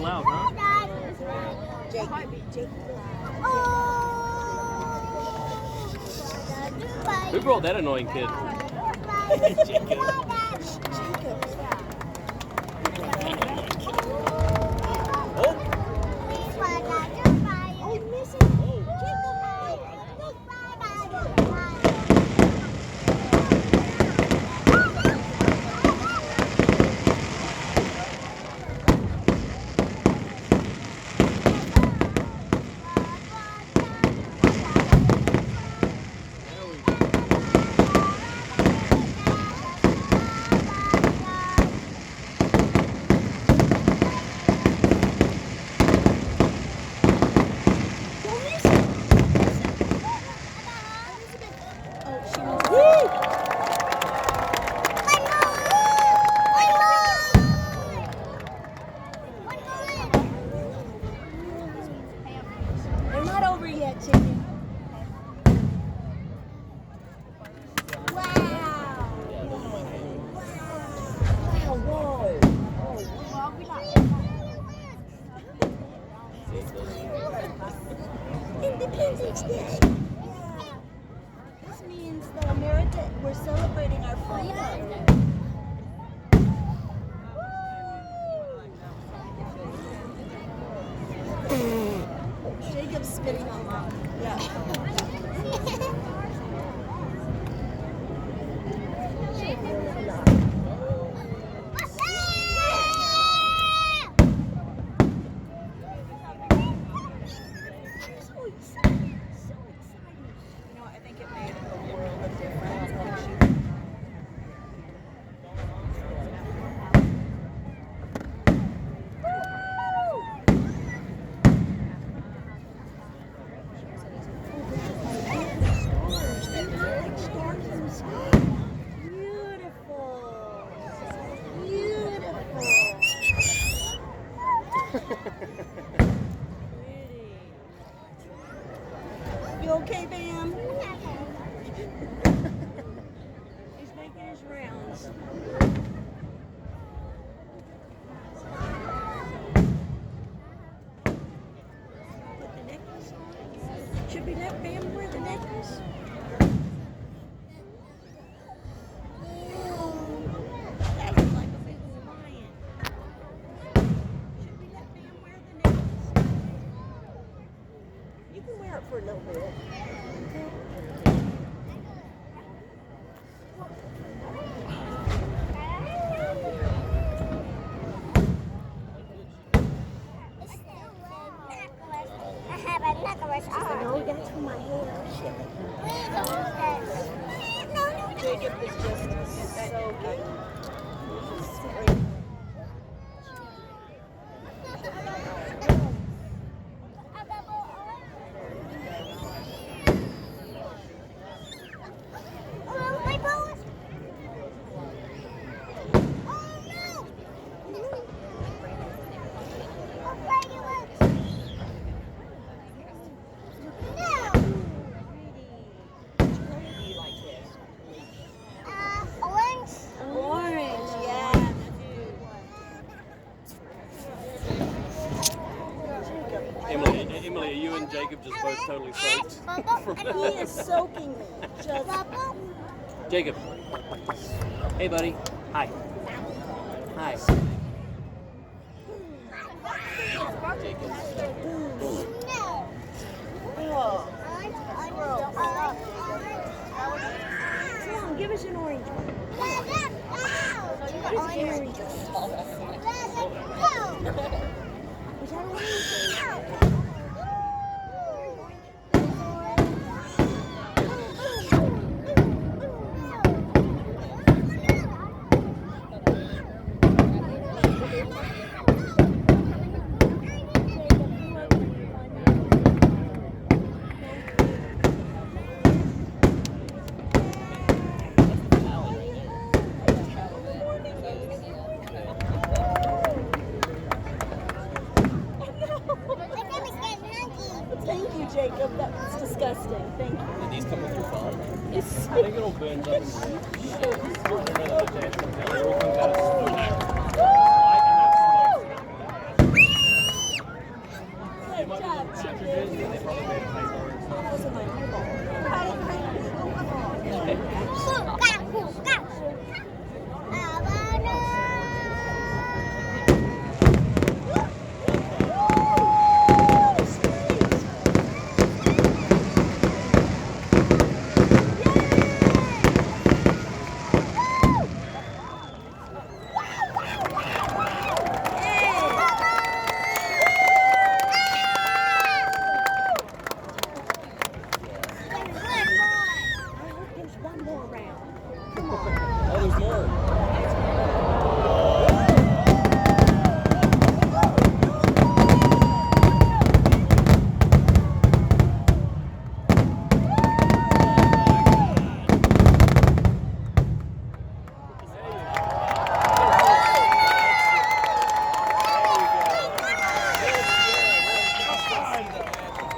loud, huh? Who brought that annoying kid? Jacob. Independence Day. This means that America, we're celebrating our freedom. Jacob's spitting on Mom. Yeah. You okay, Bam? He's making his rounds. Put the necklace on. Should we let Bam wear the necklace? That looks like a big lion. Should we let Bam wear the necklace? You can wear it for a little bit. No, that's for my hair. Jacob is just so good. Emily, are you and Jacob just both totally soaked? He is soaking me. Just Jacob. Hey, buddy. Hi. Hi. Jacob. Come on, give us an orange one. Orange. Is that orange? Thank you, Jacob. That was disgusting. Thank you. Did these come with your phone? Yes. I think it'll burn up. mattresses, and they probably made a typo or stuff. Those are my eyeball.